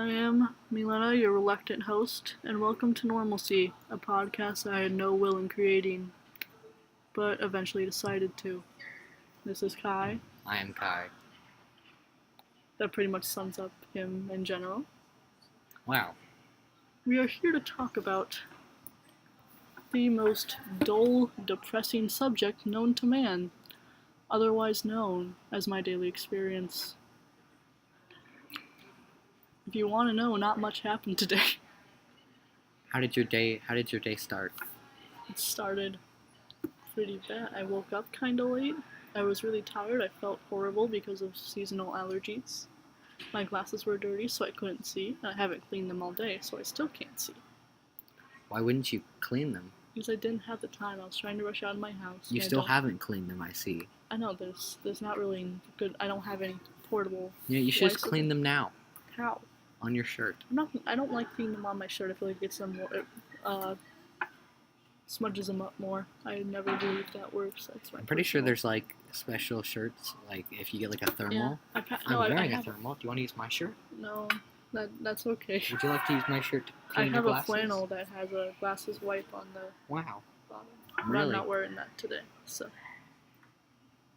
I am Milena, your reluctant host, and welcome to Normalcy, a podcast I had no will in creating, but eventually decided to. This is Kai. I am Kai. That pretty much sums up him in general. Wow. We are here to talk about the most dull, depressing subject known to man, otherwise known as my daily experience. If you want to know, not much happened today. How did your day start? It started pretty bad. I woke up kind of late. I was really tired. I felt horrible because of seasonal allergies. My glasses were dirty, so I couldn't see. I haven't cleaned them all day, so I still can't see. Why wouldn't you clean them? Because I didn't have the time. I was trying to rush out of my house. You still haven't cleaned them, I see. I know, there's not really good. I don't have any portable. Yeah, you should just clean them now. How? On your shirt. I don't like cleaning them on my shirt. I feel like it gets them more, smudges them up more. I never believed that works. I'm pretty sure there's like special shirts, like if you get like a thermal. Yeah, I'm wearing a thermal. Do you want to use my shirt? No, that's okay. Would you like to use my shirt to clean your glasses? I have a flannel that has a glasses wipe on the wow. bottom. Really? I'm not wearing that today, so.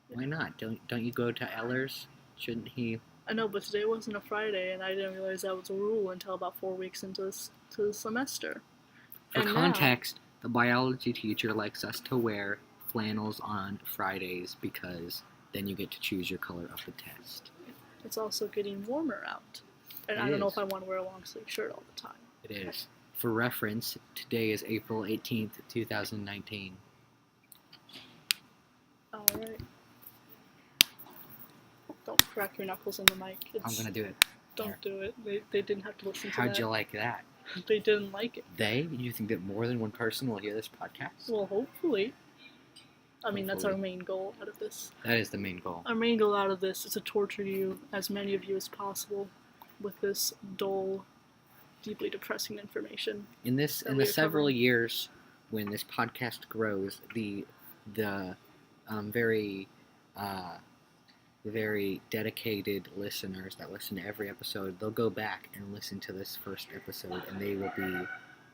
Why not? Don't you go to Eller's? Shouldn't he? I know, but today wasn't a Friday, and I didn't realize that was a rule until about 4 weeks into the semester. For context, the biology teacher likes us to wear flannels on Fridays because then you get to choose your color of the test. It's also getting warmer out, and I don't know if I want to wear a long sleeve shirt all the time. It is. For reference, today is April 18th, 2019. Alright. Don't crack your knuckles in the mic. I'm gonna do it. Don't do it. They didn't have to listen to that. How'd you like that? They didn't like it. You think that more than one person will hear this podcast? Well, hopefully. I mean, that's our main goal out of this. That is the main goal. Our main goal out of this is to torture you, as many of you as possible, with this dull, deeply depressing information. In the several years when this podcast grows, the very dedicated listeners that listen to every episode, they'll go back and listen to this first episode, and they will be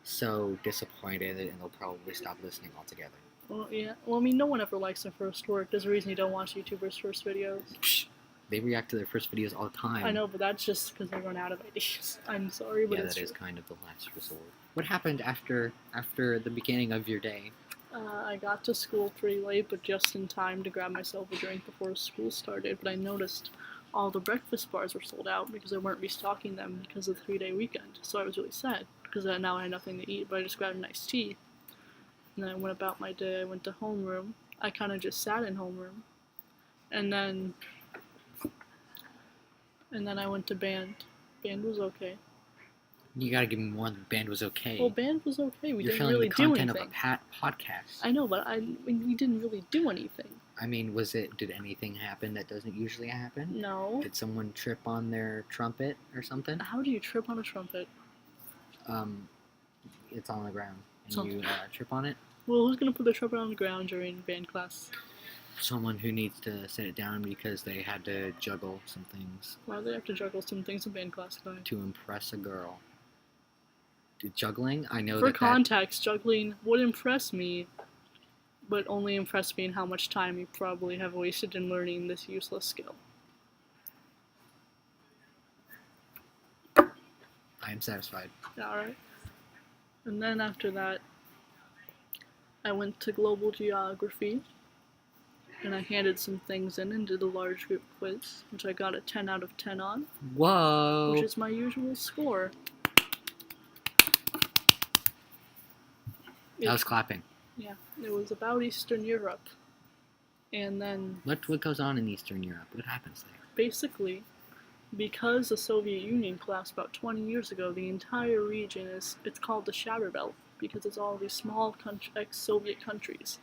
so disappointed, and they'll probably stop listening altogether. Well, yeah. Well, I mean, no one ever likes their first work. There's a reason you don't watch YouTubers' first videos. Psh, they react to their first videos all the time. I know, but that's just because they run out of ideas. I'm sorry, but yeah, that is kind of the last resort. What happened after the beginning of your day? I got to school pretty late, but just in time to grab myself a drink before school started. But I noticed all the breakfast bars were sold out because they weren't restocking them because of the 3-day weekend. So I was really sad because now I had nothing to eat, but I just grabbed a nice tea. And then I went about my day. I went to homeroom. I kind of just sat in homeroom. And then I went to band. Band was okay. You gotta give me more than band was okay. Well, band was okay. We didn't really do anything. You're feeling the content of a podcast. I know, but we didn't really do anything. I mean, did anything happen that doesn't usually happen? No. Did someone trip on their trumpet or something? How do you trip on a trumpet? It's on the ground. And you trip on it? Well, who's gonna put the trumpet on the ground during band class? Someone who needs to set it down because they had to juggle some things. Why do they have to juggle some things in band class, Guy? To impress a girl. Juggling? I know For context, juggling would impress me, but only impress me in how much time you probably have wasted in learning this useless skill. I am satisfied. Alright. And then after that, I went to global geography, and I handed some things in and did a large group quiz, which I got a 10 out of 10 on. Whoa! Which is my usual score. I was clapping. Yeah, it was about Eastern Europe. And then... What goes on in Eastern Europe? What happens there? Basically, because the Soviet Union collapsed about 20 years ago, the entire region it's called the Shadow Belt, because it's all these small ex-Soviet countries.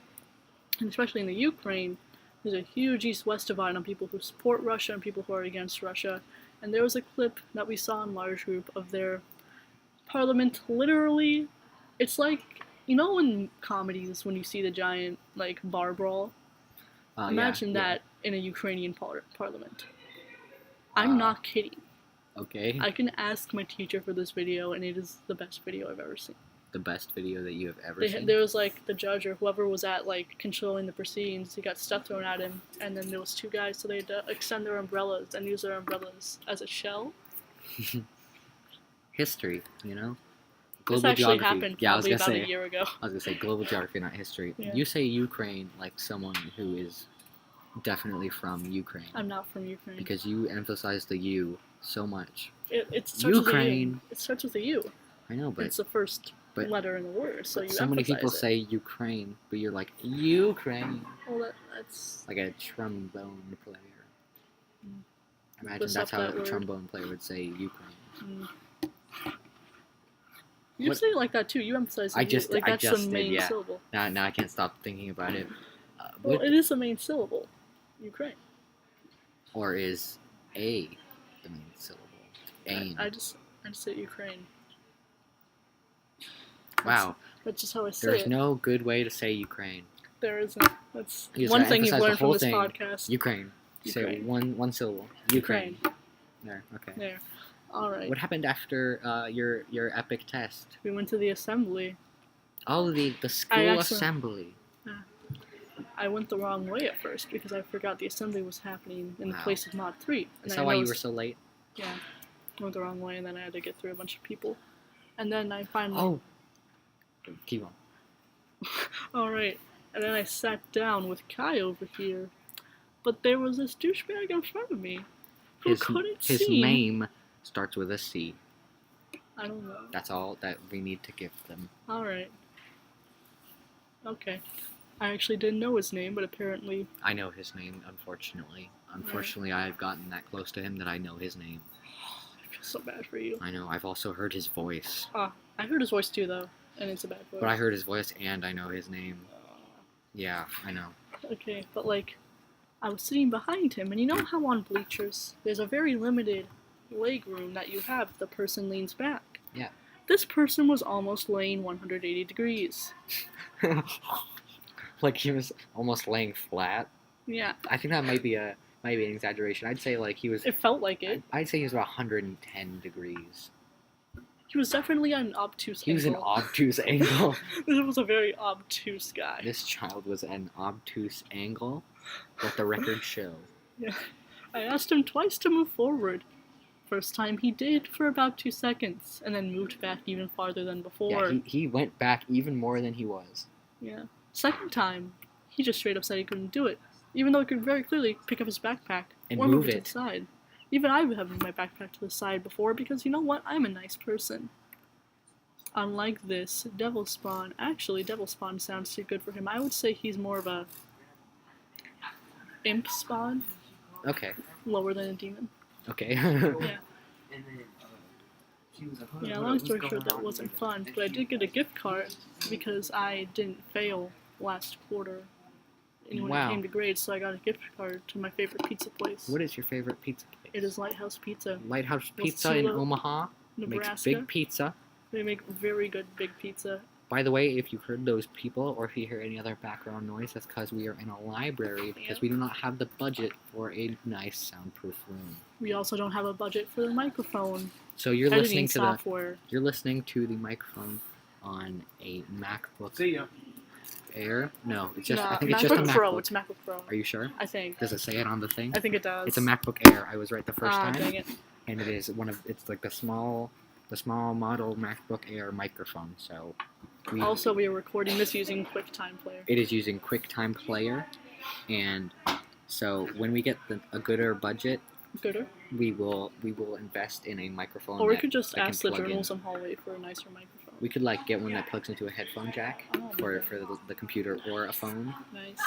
And especially in the Ukraine, there's a huge east-west divide on people who support Russia and people who are against Russia. And there was a clip that we saw in large group of their parliament literally... It's like... You know in comedies when you see the giant, like, bar brawl? Imagine that in a Ukrainian parliament. I'm not kidding. Okay. I can ask my teacher for this video, and it is the best video I've ever seen. The best video that you have ever seen? There was like the judge or whoever was at like controlling the proceedings. He got stuff thrown at him, and then there was two guys, so they had to extend their umbrellas and use their umbrellas as a shell. History, you know? This actually happened probably about a year ago. I was gonna say global geography, not history. Yeah. You say Ukraine like someone who is definitely from Ukraine. I'm not from Ukraine. Because you emphasize the U so much. It starts Ukraine. with a U. It starts with a U. I know, but it's the first letter in the word, so you so many people it. say Ukraine, but you're like Ukraine. Well, that's like a trombone player. Mm. Imagine that's how a trombone player would say Ukraine. You say it like that too. You emphasize that's the main syllable. Now I can't stop thinking about it. Well, it is the main syllable. Ukraine. Or is A the main syllable? Ain. I just say Ukraine. Wow. That's just how I say it. There's no good way to say Ukraine. There isn't. That's one thing you've learned from this podcast. Ukraine. Say one syllable. Ukraine. There. Okay. There. All right. What happened after your epic test? We went to the assembly. Oh, the school assembly. I went the wrong way at first because I forgot the assembly was happening in the place of Mod 3. Is that why you were so late? Yeah. I went the wrong way, and then I had to get through a bunch of people. And then I finally... Oh! Keep on. Alright. And then I sat down with Kai over here. But there was this douchebag in front of me who couldn't see. His name starts with a C. I don't know. That's all that we need to give them. Alright. Okay. I actually didn't know his name, but apparently... I know his name, unfortunately. Unfortunately, I've gotten that close to him that I know his name. I feel so bad for you. I know, I've also heard his voice. I heard his voice too, though, and it's a bad voice. But I heard his voice and I know his name. Yeah, I know. Okay, but like, I was sitting behind him, and you know how on bleachers, there's a very limited leg room that you have if the person leans back? Yeah. This person was almost laying 180 degrees. Like he was almost laying flat. Yeah. I think that might be an exaggeration. I'd say like he was. It felt like it. I'd say he was about 110 degrees. He was definitely an obtuse angle. He was an obtuse angle. This was a very obtuse guy. This child was an obtuse angle. Let the record show. Yeah. I asked him twice to move forward. First time he did for about 2 seconds, and then moved back even farther than before. Yeah, he went back even more than he was. Yeah. Second time, he just straight up said he couldn't do it, even though he could very clearly pick up his backpack and or move it to the side. Even I've having my backpack to the side before because you know what? I'm a nice person. Unlike this, Devil Spawn. Actually, Devil Spawn sounds too good for him. I would say he's more of a imp spawn. Okay. Lower than a demon. Okay. Yeah. Yeah, long story short, that wasn't fun, but I did get a gift card because I didn't fail last quarter when it came to grades, so I got a gift card to my favorite pizza place. What is your favorite pizza place? It is Lighthouse Pizza. Lighthouse Pizza in Omaha. Nebraska. Makes big pizza. They make very good big pizza. By the way, if you heard those people or if you hear any other background noise, that's because we are in a library because we do not have the budget for a nice soundproof room. We also don't have a budget for the microphone. So you're listening to you're listening to the microphone on a MacBook Air? No, it's just I think it's just a MacBook Pro. It's a MacBook Pro. Are you sure? I think. Does it say it on the thing? I think it does. It's a MacBook Air. I was right the first time. Dang it. And it is it's like the small model MacBook Air microphone. So we are recording this using QuickTime Player. It is using QuickTime Player, and so when we get a gooder budget, we will invest in a microphone. Or we could just ask the journalism hallway for a nicer microphone. We could get one that plugs into a headphone jack for the computer or a phone. Nice.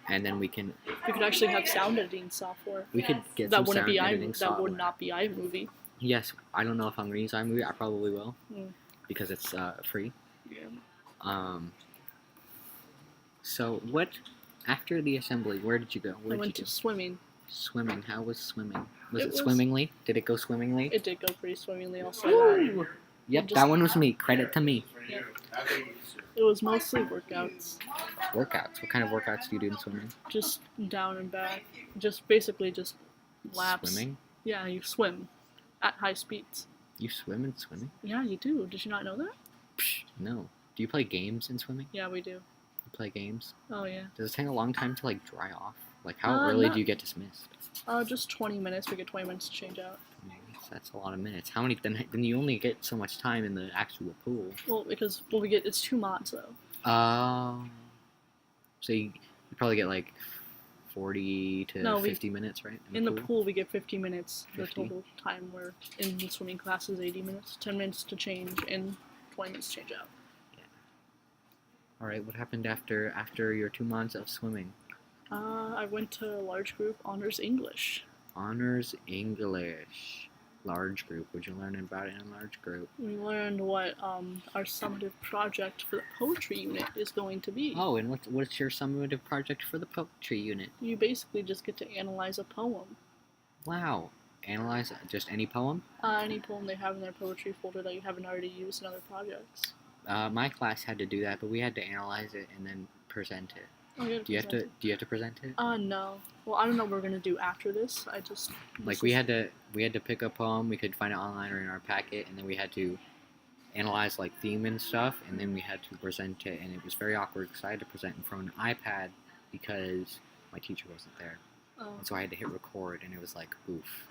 And then we could actually have sound editing software. We could get some sound editing software. That would not be iMovie. Yes, I don't know if I'm going to use iMovie. I probably will because it's free. Yeah. So what? After the assembly, where did you go? I went to swimming. Swimming. How was swimming? Was it swimmingly? Did it go swimmingly? It did go pretty swimmingly. Also. Woo! Yep, that one was me. Credit to me. Yeah. It was mostly workouts. Workouts? What kind of workouts do you do in swimming? Just down and back. Basically just laps. Swimming? Yeah, you swim. at high speeds. You swim in swimming? Yeah, you do. Did you not know that? Psh, no. Do you play games in swimming? Yeah, we do. You play games? Oh, yeah. Does it take a long time to like dry off? Like how early do you get dismissed? Just 20 minutes. We get 20 minutes to change out. That's a lot of minutes. How many? Then you only get so much time in the actual pool. Well, because we get it's 2 mods though. So you probably get like 40 to 50 minutes, right? In the pool we get 50 minutes. 50? The total time we're in the swimming class is 80 minutes. 10 minutes to change and 20 minutes to change out. Yeah. All right. What happened after your 2 months of swimming? I went to large group honors English. Honors English. Large group. What'd you learn about it in a large group? We learned what our summative project for the poetry unit is going to be. Oh, and what's your summative project for the poetry unit? You basically just get to analyze a poem. Wow. Analyze just any poem? Any poem they have in their poetry folder that you haven't already used in other projects. My class had to do that, but we had to analyze it and then present it. Oh, do you have to present it? No. Well, I don't know what we're gonna do after this. We had to pick a poem. We could find it online or in our packet, and then we had to analyze like theme and stuff, and then we had to present it, and it was very awkward because I had to present in front of an iPad because my teacher wasn't there, and so I had to hit record, and it was like oof.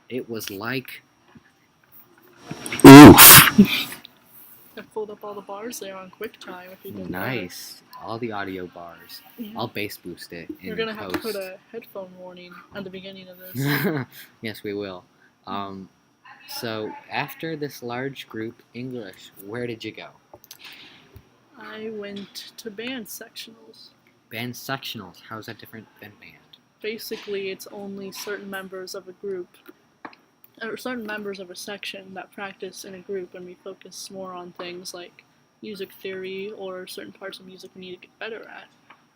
It was like oof. I pulled up all the bars there on QuickTime if you didn't Nice. All the audio bars. Yeah. I'll bass boost it in You're gonna post. have to put a headphone warning at the beginning of this. Yes, we will. So after this large group English, where did you go? I went to band sectionals. Band sectionals. How is that different than band? Basically, it's only certain members of a group, or certain members of a section that practice in a group, and we focus more on things like music theory or certain parts of music we need to get better at.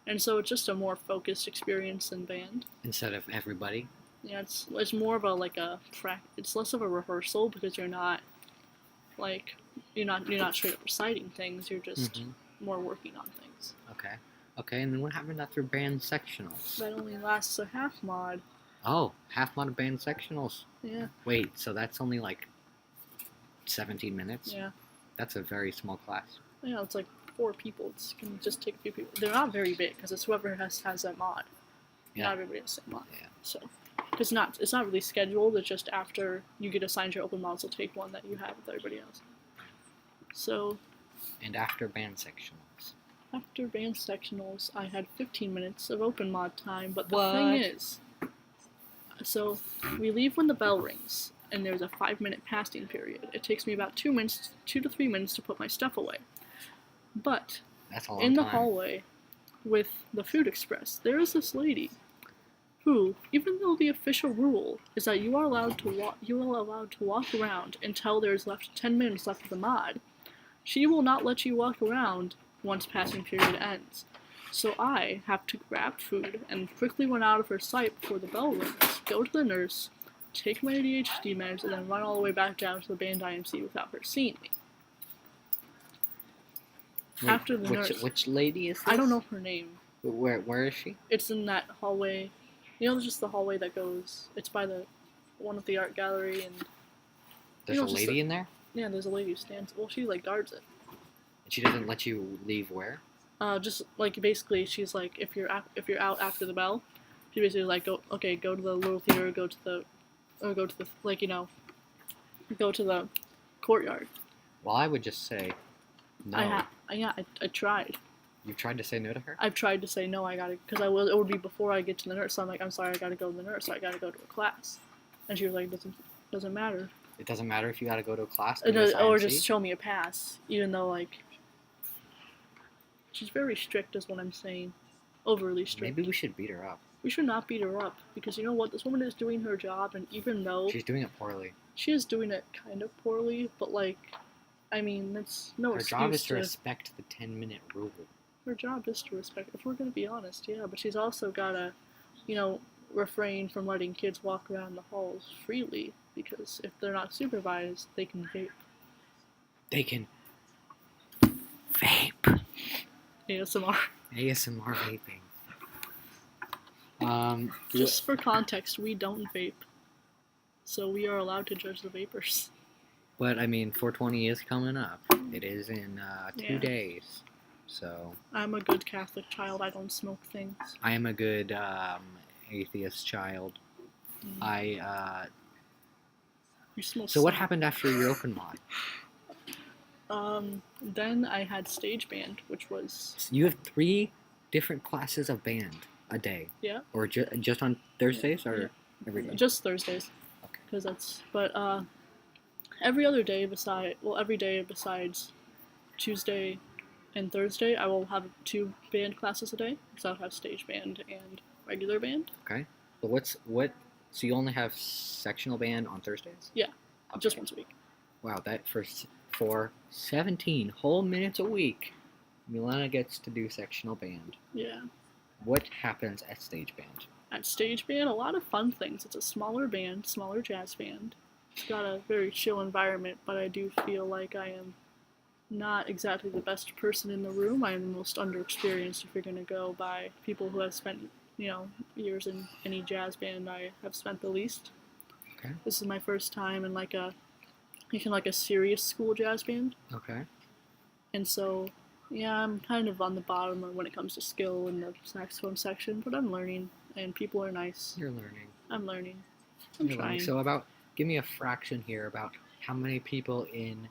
And so it's just a more focused experience than band. Instead of everybody? Yeah, it's more of it's less of a rehearsal because you're not straight up reciting things, you're just more working on things. Okay, and then what happened after band sectionals? That only lasts a half mod. Oh, half mod of band sectionals? Yeah. Wait, so that's only like 17 minutes? Yeah. That's a very small class. Yeah, it's like 4 people. It can just take a few people. They're not very big because it's whoever has that mod. Yeah. Not everybody has the same mod. Yeah. So it's not really scheduled. It's just after you get assigned your open mods, you'll take one that you have with everybody else. So. And after band sectionals? After band sectionals, I had 15 minutes of open mod time. But the thing is, so we leave when the bell rings. And there's a 5-minute passing period. It takes me about 2 to 3 minutes to put my stuff away. But that's a long in the time. hallway with the Food Express, there is this lady who, even though the official rule is that you are allowed to walk around until there's left 10 minutes left of the mod, she will not let you walk around once passing period ends. So I have to grab food and quickly run out of her sight before the bell rings, go to the nurse, take my ADHD meds, and then run all the way back down to the band IMC without her seeing me. Wait, after the nurse. Which lady is this? I don't know her name. Where is she? It's in that hallway. You know, just the hallway that goes. It's by the one of the art gallery, and there's a lady in there. Yeah, there's a lady who stands. Well, she like guards it. And she doesn't let you leave where? Just like basically, she's like if you're out after the bell, she basically like go to the little theater, go to the courtyard. Well, I would just say no. I tried. You tried to say no to her? I've tried to say no, it would be before I get to the nurse, so I'm like, I'm sorry, I gotta go to the nurse, so I gotta go to a class. And she was like, doesn't matter. It doesn't matter if you gotta go to a class? Or just show me a pass, even though, like, she's very strict is what I'm saying. Overly strict. Maybe we should beat her up. We should not beat her up, because you know what, this woman is doing her job, and even though... She's doing it poorly. She is doing it kind of poorly, but, like, I mean, that's no excuse. Her job is to respect the 10-minute rule. Her job is to respect, if we're going to be honest, yeah, but she's also got to, refrain from letting kids walk around the halls freely, because if they're not supervised, they can vape. They can vape. ASMR. ASMR vaping. Just for context, we don't vape. So we are allowed to judge the vapors. But I mean, 420 is coming up. It is in 2 Yeah. days. So I'm a good Catholic child. I don't smoke things. I am a good atheist child. You smoke. So what happened after your open mod? Then I had stage band, which was You have 3 different classes of band a day. Yeah. Or just on Thursdays or every day? Just Thursdays. Okay. Because that's every other day every day besides Tuesday and Thursday, I will have 2 band classes a day. So I'll have stage band and regular band. Okay. But so you only have sectional band on Thursdays? Yeah. Okay. Just once a week. Wow, that for 17 whole minutes a week, Milena gets to do sectional band. Yeah. What happens at stage band? At stage band, a lot of fun things. It's a smaller band, smaller jazz band. It's got a very chill environment, but I do feel like I am not exactly the best person in the room. I am the most underexperienced if you're going to go by people who have spent, years in any jazz band. I have spent the least. Okay. This is my first time in like a serious school jazz band. Okay. And so, yeah, I'm kind of on the bottom when it comes to skill in the saxophone section, but I'm learning, and people are nice. You're learning. I'm learning. I'm You're trying. learning. So give me a fraction here about how many people in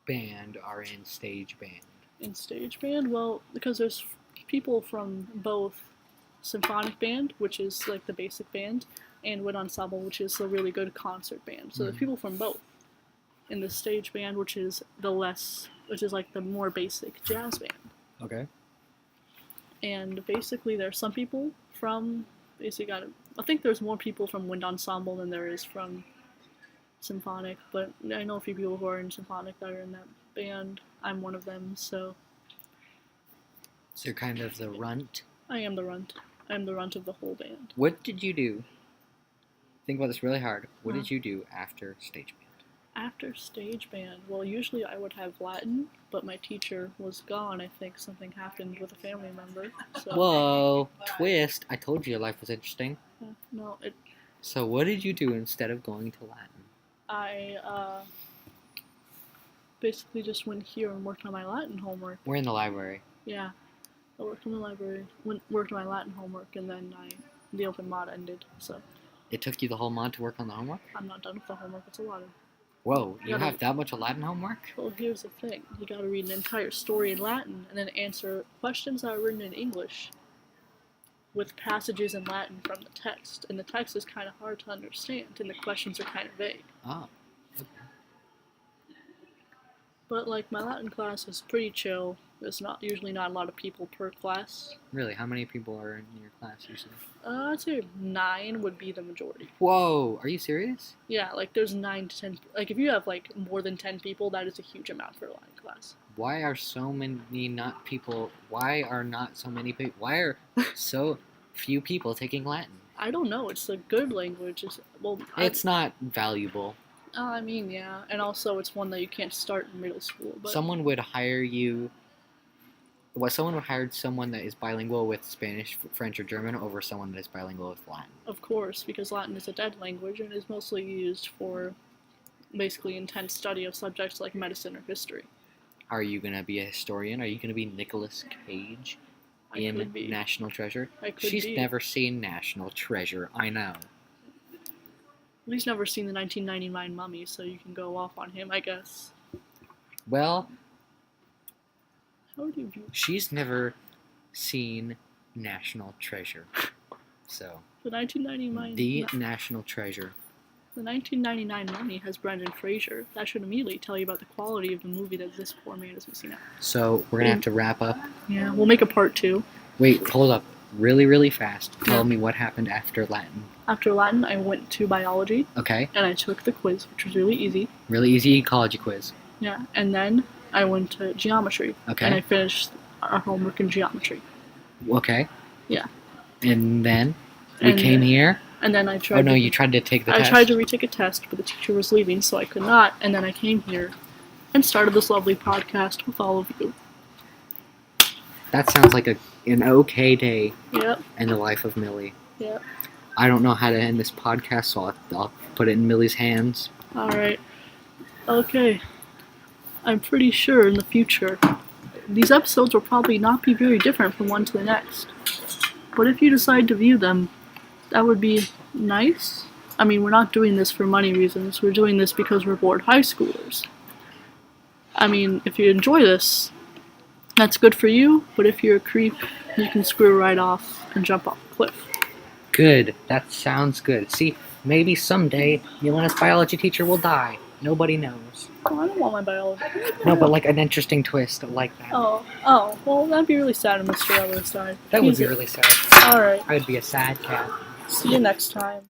band are in stage band. In stage band? Well, because there's people from both symphonic band, which is like the basic band, and wind ensemble, which is the really good concert band. So there's people from both. In the stage band, which is like the more basic jazz band. Okay. And basically there's some people from I think there's more people from wind ensemble than there is from symphonic, but I know a few people who are in symphonic that are in that band. I'm one of them, so you're kind of the runt? I am the runt. I'm the runt of the whole band. What did you do? Think about this really hard. What did you do after stage band? After stage band, well, usually I would have Latin, but my teacher was gone. I think something happened with a family member. So. Whoa, twist! I told you your life was interesting. No, it. So what did you do instead of going to Latin? I basically just went here and worked on my Latin homework. We're in the library. Yeah, I worked in the library, worked on my Latin homework, and then the open mod ended. So. It took you the whole mod to work on the homework? I'm not done with the homework. It's a lot of. Whoa, you have that much of Latin homework? Well, here's the thing. You gotta read an entire story in Latin and then answer questions that are written in English with passages in Latin from the text. And the text is kind of hard to understand, and the questions are kind of vague. Oh, okay. But, like, my Latin class is pretty chill. There's usually not a lot of people per class. Really? How many people are in your class usually? I'd say 9 would be the majority. Whoa, are you serious? Yeah, like, there's 9 to 10... Like, if you have, like, more than 10 people, that is a huge amount for a Latin class. Why are so few people taking Latin? I don't know. It's a good language. It's not valuable. I mean, yeah. And also, it's one that you can't start in middle school. But Someone would hire someone that is bilingual with Spanish, French, or German over someone that is bilingual with Latin. Of course, because Latin is a dead language and is mostly used for basically intense study of subjects like medicine or history. Are you going to be a historian? Are you going to be Nicolas Cage in National Treasure? She's never seen National Treasure, I know. Well, he's never seen the 1999 Mummy, so you can go off on him, I guess. Well, how do you view? She's never seen National Treasure, so the 1999 National Treasure. The 1999 Mummy has Brendan Fraser. That should immediately tell you about the quality of the movie that this poor man is missing out. So we're gonna have to wrap up. Yeah, we'll make a part 2. Wait, hold up, really, really fast. Tell me what happened after Latin. After Latin, I went to biology. Okay. And I took the quiz, which was really easy. Really easy ecology quiz. Yeah, and then I went to geometry. Okay. And I finished our homework in geometry. Okay. Yeah. And then we came here. And then I tried. Oh no, you tried to take the test. I tried to retake a test, but the teacher was leaving, so I could not. And then I came here and started this lovely podcast with all of you. That sounds like an okay day. Yep. In the life of Millie. Yep. I don't know how to end this podcast, so I'll put it in Millie's hands. Alright. Okay. I'm pretty sure in the future, these episodes will probably not be very different from one to the next. But if you decide to view them, that would be nice. I mean, we're not doing this for money reasons. We're doing this because we're bored high schoolers. I mean, if you enjoy this, that's good for you, but if you're a creep, you can screw right off and jump off a cliff. Good. That sounds good. See, maybe someday Milena's biology teacher will die. Nobody knows. Oh, I don't want my biology. No, but like an interesting twist like that. Oh, well, that'd be really sad if Mr. Ellis died. That would be really sad. Alright, I would be a sad cat. see you next time.